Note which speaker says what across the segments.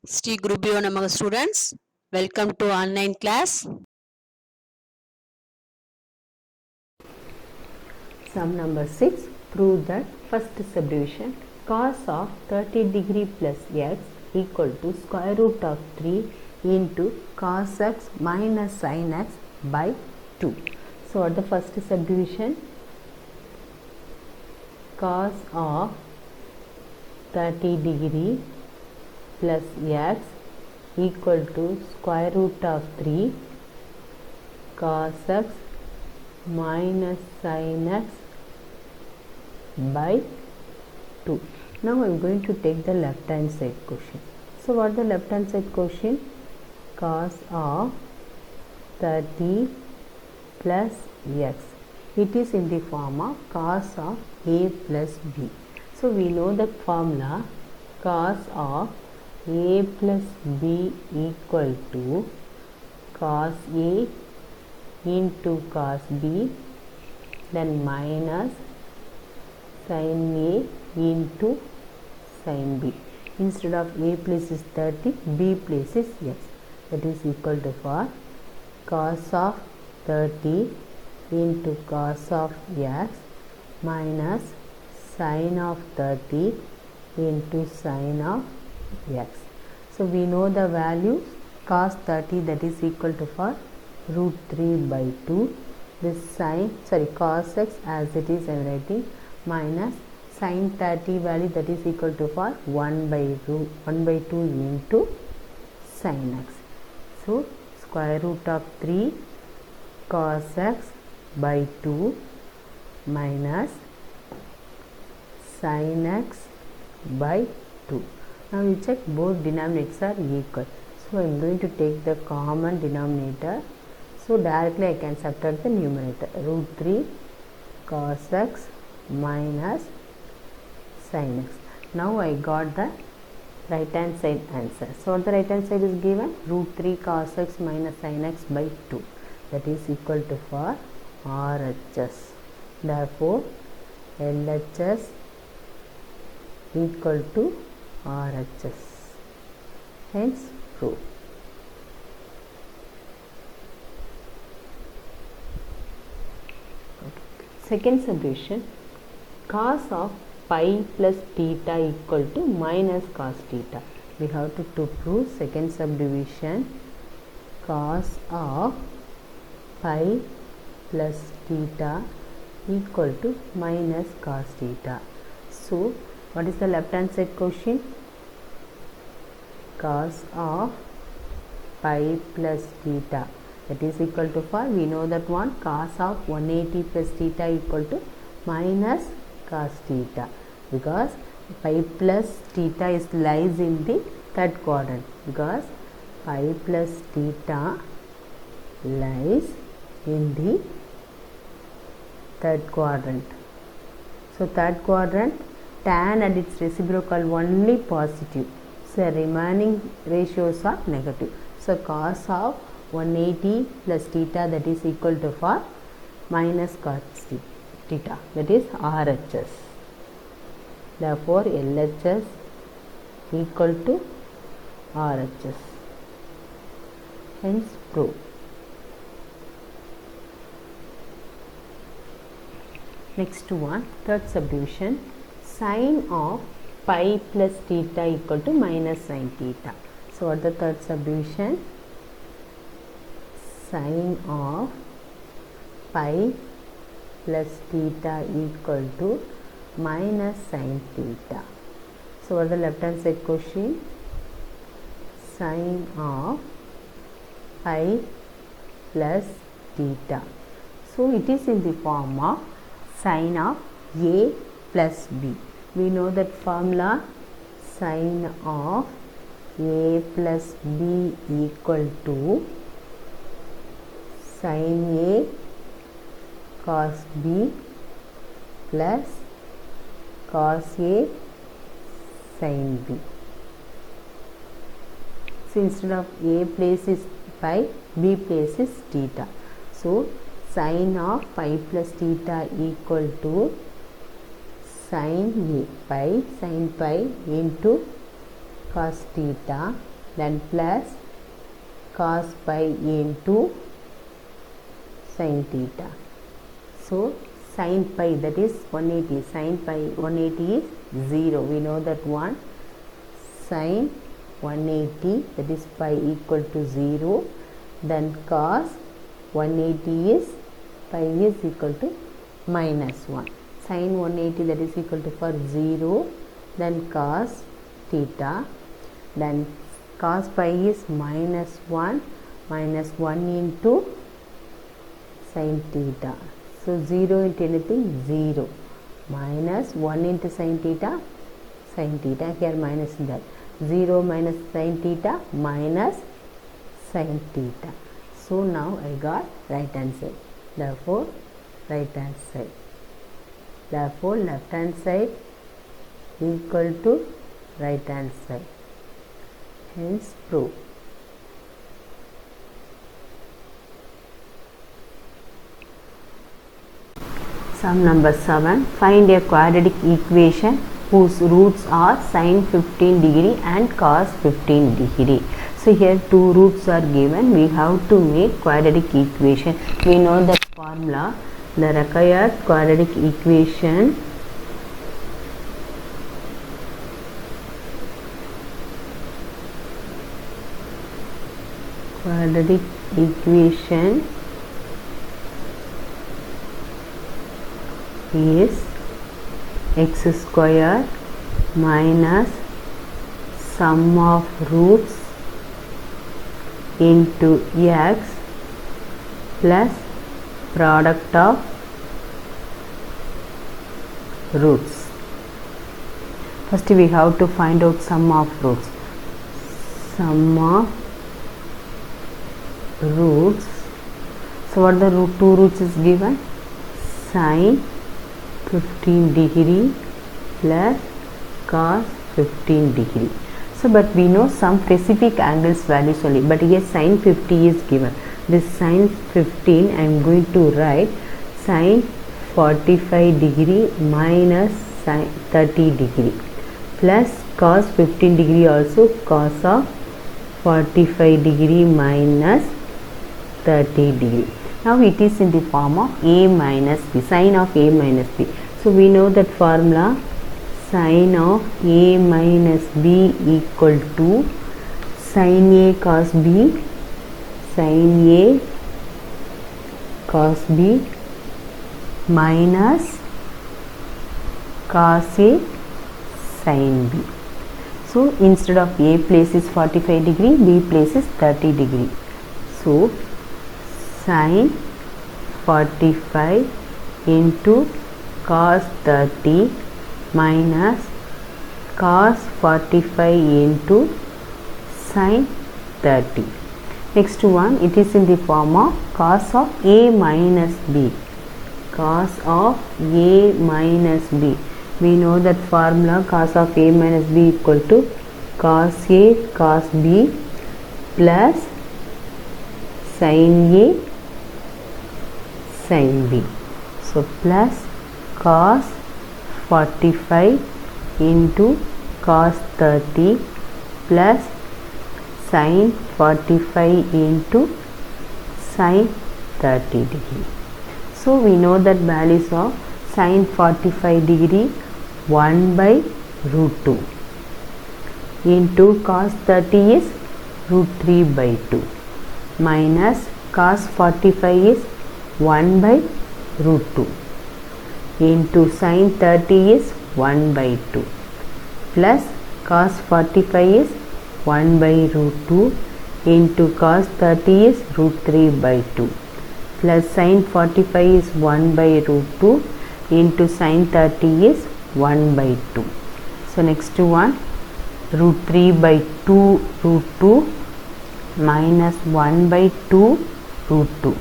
Speaker 1: Sri Gurubhyo Namaha students, welcome to online class.
Speaker 2: Sum number 6. Prove that first subdivision cos of 30 degree plus x equal to square root of 3 into cos x minus sin x by 2. So, what the first subdivision? Cos of 30 degree plus x equal to square root of 3 cos x minus sin x by 2. Now I am going to take the left hand side quotient. So what the left hand side quotient? Cos of 30 plus x. It is in the form of cos of a plus b. So we know the formula cos of a plus b equal to cos a into cos b, then minus sin a into sin b. Instead of a place is 30, b place is x. That is equal to for cos of 30 into cos of x minus sin of 30 into sin of x. So we know the value cos 30, that is equal to for root 3 by 2. This cos x as it is I am writing minus sin 30 value, that is equal to for 1 by 2 into sin x. So square root of 3 cos x by 2 minus sin x by 2. Now we check both denominators are equal. So I am going to take the common denominator. So directly I can subtract the numerator, root 3 cos x minus sin x. Now I got the right hand side answer. So what the right hand side is given? Root 3 cos x minus sin x by 2. That is equal to for RHS. Therefore LHS equal to RHS. Hence proof. Second subdivision, cos of pi plus theta equal to minus cos theta. We have to prove second subdivision cos of pi plus theta equal to minus cos theta. So what is the left hand side quotient? Cos of pi plus theta, that is equal to for, we know that one, cos of 180 plus theta equal to minus cos theta, because pi plus theta is lies in the third quadrant, because pi plus theta lies in the third quadrant. So third quadrant, tan and its reciprocal only positive, so remaining ratios are negative. So cos of 180 plus theta, that is equal to for minus cos theta, that is RHS. Therefore LHS equal to RHS. Hence proof. Next one, third subdivision, sin of pi plus theta equal to minus sin theta. So what the third subdivision? Sin of pi plus theta equal to minus sin theta. So what the left hand side quotient? Sin of pi plus theta. So it is in the form of sin of a plus b. We know that formula, sin of a plus b equal to sin a cos b plus cos a sin b. So instead of a place is pi, b place is theta. So sin of pi plus theta equal to sin pi into cos theta then plus cos pi into sin theta. So sin pi, that is 180, sin pi 180 is 0, we know that one. Sin 180, that is pi equal to 0, then cos 180 is pi is equal to minus 1. Sin 180, that is equal to for 0, then cos theta, then cos pi is minus 1 into sin theta. So 0 into anything, 0, minus 1 into sin theta, here minus that, 0 minus sin theta minus sin theta. So now I got right hand side, therefore right hand side, therefore left hand side equal to right hand side, hence prove. Sum number 7. Find a quadratic equation whose roots are sin 15 degree and cos 15 degree. So here two roots are given. We have to make quadratic equation. We know that formula. The required quadratic equation is x square minus sum of roots into x plus product of roots. First we have to find out sum of roots. Sum of roots. So what the two roots is given? Sin 15 degree plus cos 15 degree. So but we know some specific angles values only, but here sin 50 is given. This sin 15 I am going to write sin 45 degree minus sin 30 degree plus cos 15 degree also cos of 45 degree minus 30 degree. Now it is in the form of a minus b, sin of a minus b. So we know that formula, sin of a minus b equal to sin a cos b, sin a cos b minus cos a sin b. So instead of a place is 45 degree, b place is 30 degree. So sin 45 into cos 30 minus cos 45 into sin 30. Next one, it is in the form of cos of a minus b. Cos of a minus b. We know that formula cos of a minus b equal to cos a cos b plus sin a sin b. So plus cos 45 into cos 30 plus sin 45 into sin 30 degree. So we know that values of sin 45 degree 1 by root 2 into cos 30 is root 3 by 2 minus cos 45 is 1 by root 2 into sin 30 is 1 by 2 plus cos 45 is 1 by root 2 into cos 30 is root 3 by 2 plus sin 45 is 1 by root 2 into sin 30 is 1 by 2. So next one, root 3 by 2 root 2 minus 1 by 2 root 2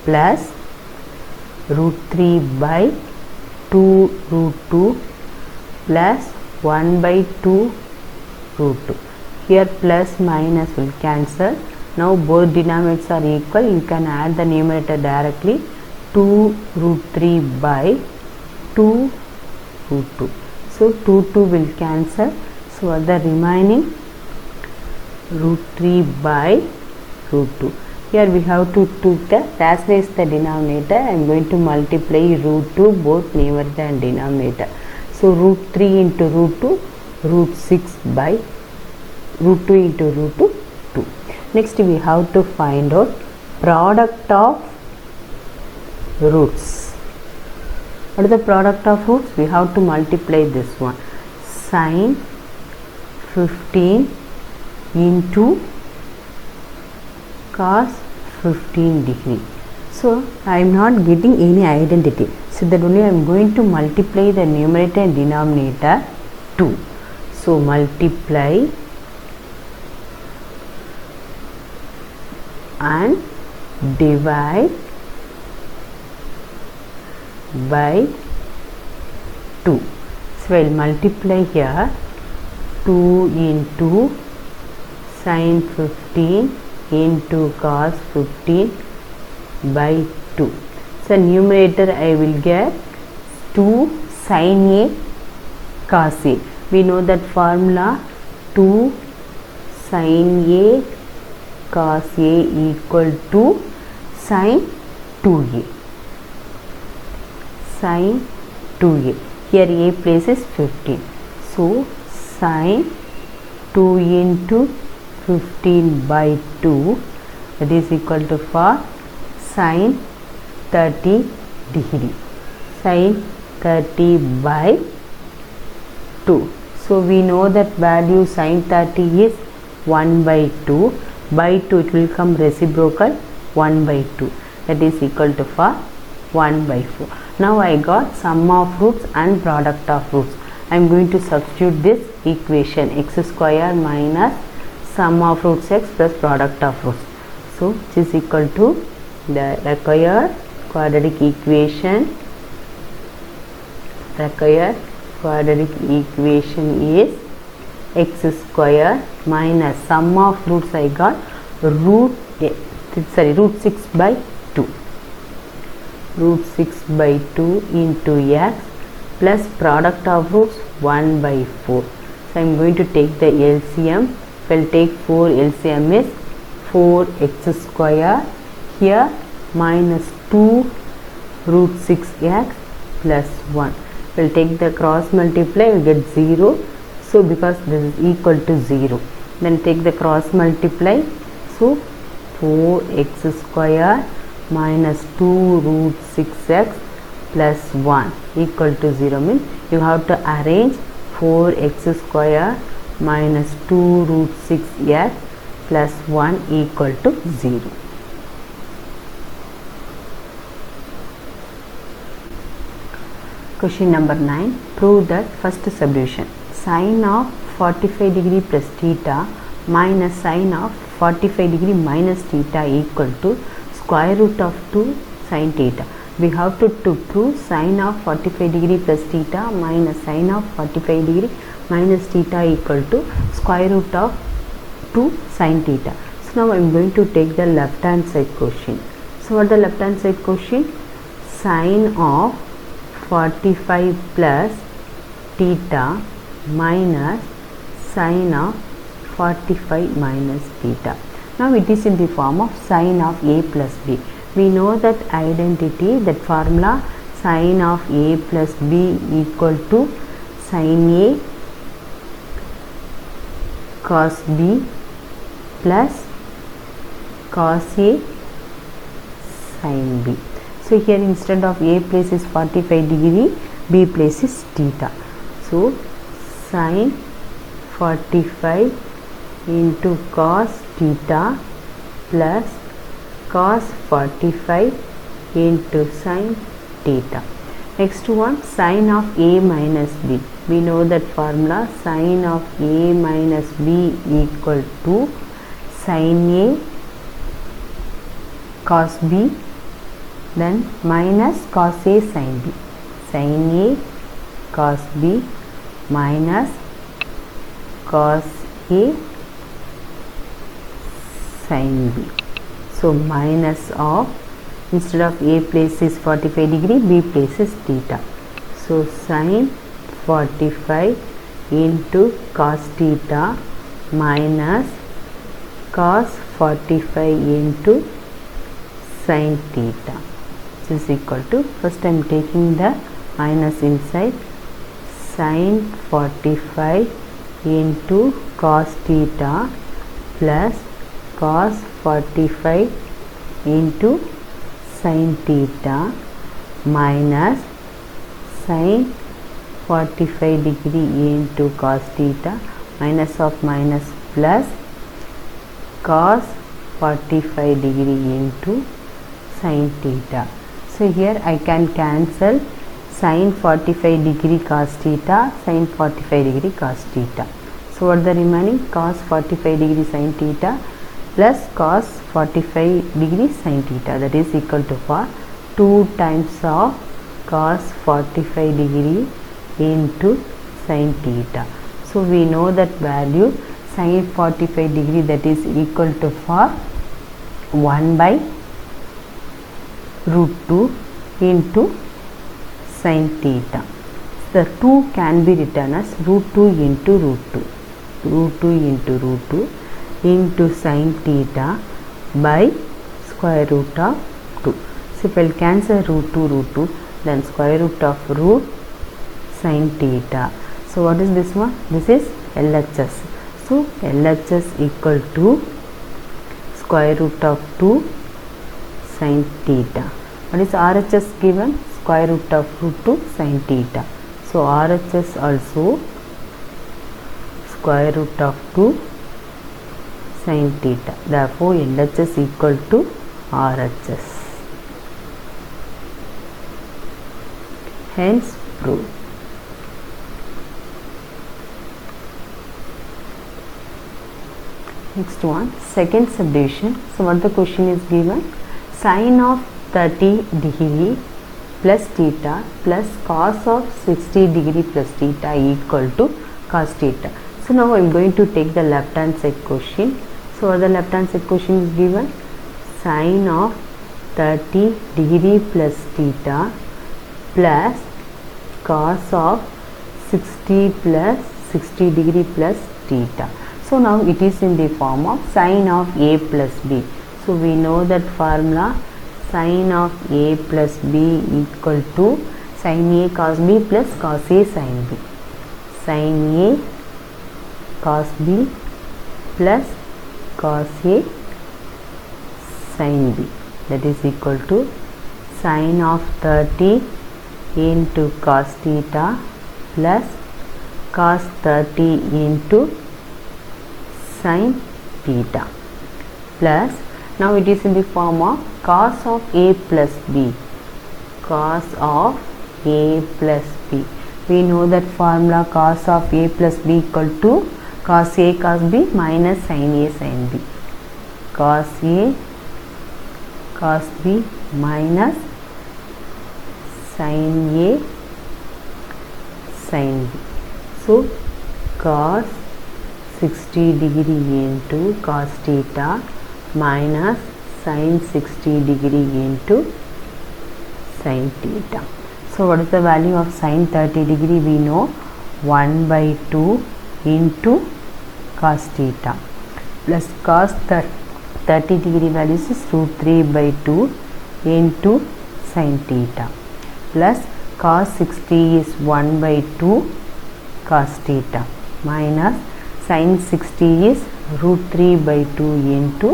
Speaker 2: plus root 3 by 2 root 2 plus 1 by 2 root 2. Here plus minus will cancel. Now both denominators are equal. You can add the numerator directly. 2 root 3 by 2 root 2. So 2 will cancel. So what the remaining? Root 3 by root 2. Here we have to rationalize the denominator. I am going to multiply root 2 both numerator and denominator. So root 3 into root 2, root 6 by root 2 into root 2, 2. Next we have to find out product of roots. What is the product of roots? We have to multiply this one. Sine 15 into cos 15 degree. So I am not getting any identity. So that only I am going to multiply the numerator and denominator 2. So multiply and divide by 2. So I will multiply here 2 into sin 15 into cos 15 by 2. So numerator I will get 2 sin A cos A. We know that formula 2 sin A cos A equal to sin 2A. Sin 2A. Here A place is 15. So sin 2 into 15 by 2, that is equal to for sin 30 degree. Sin 30 by 2. So we know that value sin 30 is 1 by 2. By 2 it will come reciprocal 1 by 2. That is equal to for 1 by 4. Now I got sum of roots and product of roots. I am going to substitute this equation x square minus sum of roots x plus product of roots. So which is equal to the required quadratic equation. Required quadratic equation is x square minus sum of roots I got root 6 by 2. Root 6 by 2 into x plus product of roots 1 by 4. So I am going to take the LCM. If I will take 4, LCM is 4x square. Here minus 2 root 6x plus 1. We will take the cross multiply, we get 0. So because this is equal to 0, then take the cross multiply. So 4x square minus 2 root 6x plus 1 equal to 0 means you have to arrange 4x square minus 2 root 6x plus 1 equal to 0. Question number 9. Prove that first solution. Sine of 45 degree plus theta minus sine of 45 degree minus theta equal to square root of 2 sin theta. We have to prove sine of 45 degree plus theta minus sine of 45 degree minus theta equal to square root of 2 sin theta. So now I am going to take the left hand side quotient. So what the left hand side quotient? Sine of 45 plus theta minus sine of 45 minus theta. Now it is in the form of sine of a plus b. We know that identity, that formula sine of a plus b equal to sine a cos b plus cos a sin b. So here instead of a place is 45 degree, b place is theta. So sin 45 into cos theta plus cos 45 into sin theta. Next one, sine of a minus b. We know that formula sine of a minus b equal to sin a cos b then minus cos a sin b. Sin a cos b minus cos a sin b. So minus of, instead of a place is 45 degree, b place is theta. So sin 45 into cos theta minus cos 45 into sin theta. This is equal to, first I am taking the minus inside, sin 45 into cos theta plus cos 45 into sin theta minus sin 45 degree into cos theta minus of minus plus cos 45 degree into sin theta. So here I can cancel sin 45 degree cos theta, sin 45 degree cos theta. So what the remaining, cos 45 degree sin theta plus cos 45 degree sin theta, that is equal to for 2 times of cos 45 degree into sin theta. So we know that value sin 45 degree, that is equal to for 1 by root 2 into sin theta. The 2 can be written as root 2 into root 2, root 2 into root 2 into sin theta by square root of 2. So if I will cancel root 2, then square root of root sin theta. So what is this one? This is LHS. So LHS equal to square root of 2 sin theta. What is RHS given? Square root of root 2 sin theta. So RHS also square root of 2 sin theta. Therefore LHS equal to RHS. Hence proved. Next one, second subdivision. So what the question is given? Sin of 30 degree plus theta plus cos of 60 degree plus theta equal to cos theta. So now I am going to take the left hand side question. So what the left hand side question is given? Sin of 30 degree plus theta plus cos of 60 plus 60 degree plus theta. So now it is in the form of sin of a plus b. So we know that formula, sin of a plus b equal to sin a cos b plus cos a sin b. Sin a cos b plus cos a sin b, that is equal to sin of 30 into cos theta plus cos 30 into sin theta plus, now it is in the form of cos of a plus b, cos of a plus b. We know that formula, cos of a plus b equal to cos a cos b minus sin a sin b. Cos a cos b minus sin a sin b. So cos 60 degree into cos theta minus sin 60 degree into sin theta. So what is the value of sin 30 degree? We know 1 by 2 into cos theta plus cos 30 degree values is root 3 by 2 into sin theta plus cos 60 is 1 by 2 cos theta minus sin 60 is root 3 by 2 into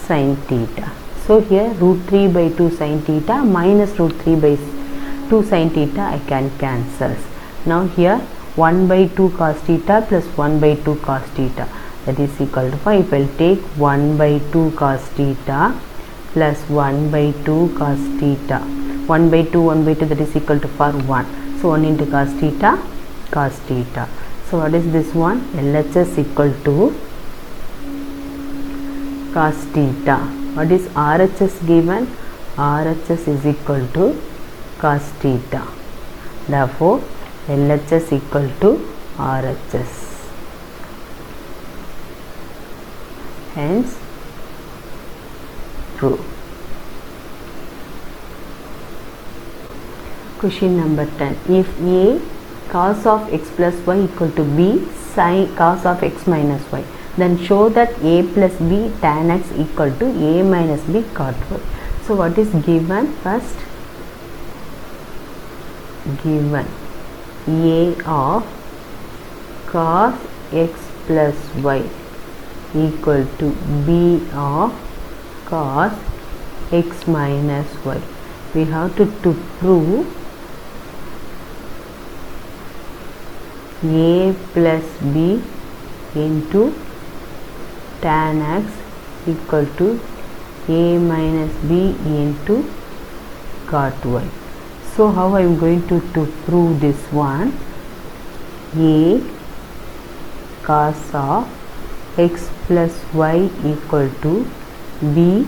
Speaker 2: sin theta. So here root 3 by 2 sin theta minus root 3 by 2 sin theta I can cancel. Now here 1 by 2 cos theta plus 1 by 2 cos theta, that is equal to 5. If I will take 1 by 2 cos theta plus 1 by 2 cos theta, 1 by 2, that is equal to for 1. So 1 into cos theta, cos theta. So what is this one? LHS equal to cos theta. What is RHS given? RHS is equal to cos theta. Therefore LHS equal to RHS. Hence true. Question number 10. If A cos of x plus y equal to b sin cos of x minus y. Then show that a plus b tan x equal to a minus b cot y. So what is given? First given a of cos x plus y equal to b of cos x minus y. We have to prove a plus b into tan x equal to a minus b into cot y. So how I am going to prove this one? A cos of x plus y equal to b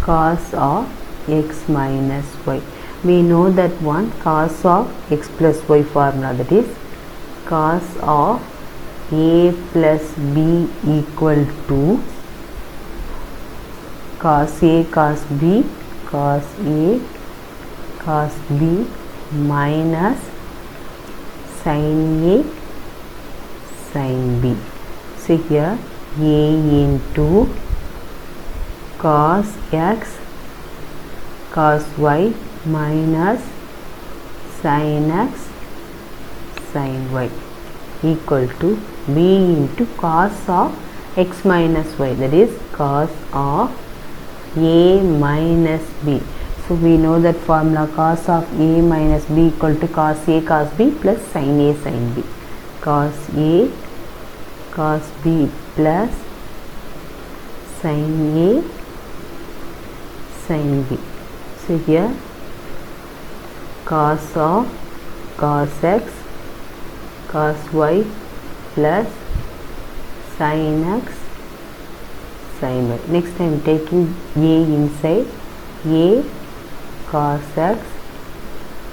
Speaker 2: cos of x minus y. We know that one cos of x plus y formula, that is cos of a plus b equal to cos a cos b cos a cos b minus sin a sin b. So here a into cos x cos y minus sin x sin y equal to b into cos of x minus y, that is cos of a minus b. So we know that formula cos of a minus b equal to cos a cos b plus sin a sin b. Cos a cos b plus sin a sin b. So here cos of cos x cos y plus sin x sin y. Next I am taking a inside, a cos x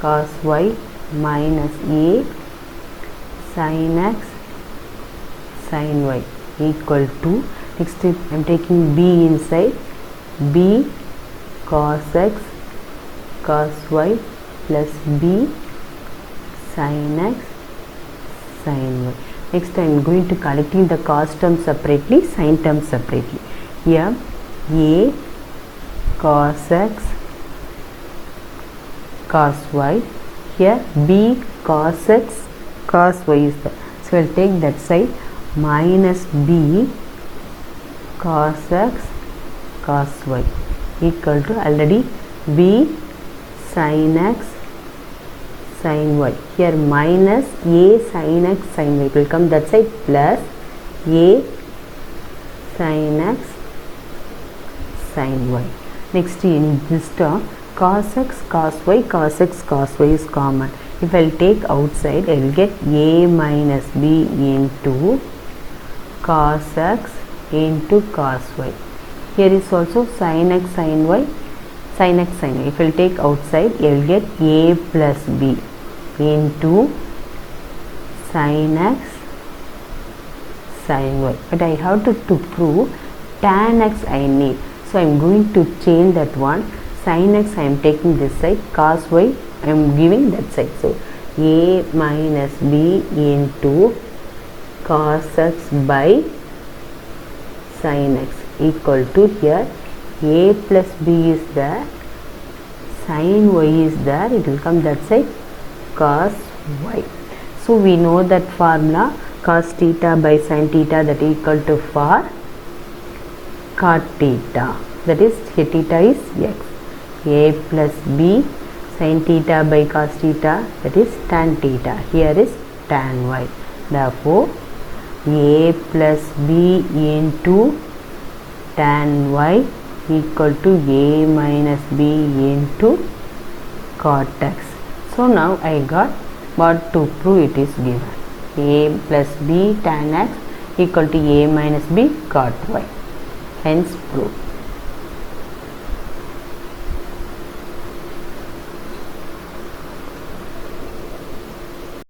Speaker 2: cos y minus a sin x sin y equal to, next I am taking b inside, b cos x cos y plus b sin x sin y. Next I am going to collecting the cos term separately, sin term separately. Here a cos x cos y, here b cos x cos y is there. So I will take that side, minus b cos x cos y equal to already b sin x sin y. Here minus a sin x sin y will come that side, plus a sin x sin y. Next in this term cos x cos y cos x cos y is common. If I will take outside, I will get a minus b into cos x into cos y. Here is also sin x sin y sin x sin y. If I will take outside, I will get a plus b into sin x sin y. But I have to prove tan x I need. So I am going to change that one. Sin x I am taking this side, cos y I am giving that side. So a minus b into cos x by sin x equal to, here a plus b is there, sin y is there, it will come that side cos y. So we know that formula cos theta by sin theta, that equal to for cot theta, that is here theta is x. A plus b sin theta by cos theta, that is tan theta, here is tan y. Therefore a plus b into tan y equal to a minus b into cot x. So now I got what to prove, it is given a plus b tan x equal to a minus b cot y, hence proof.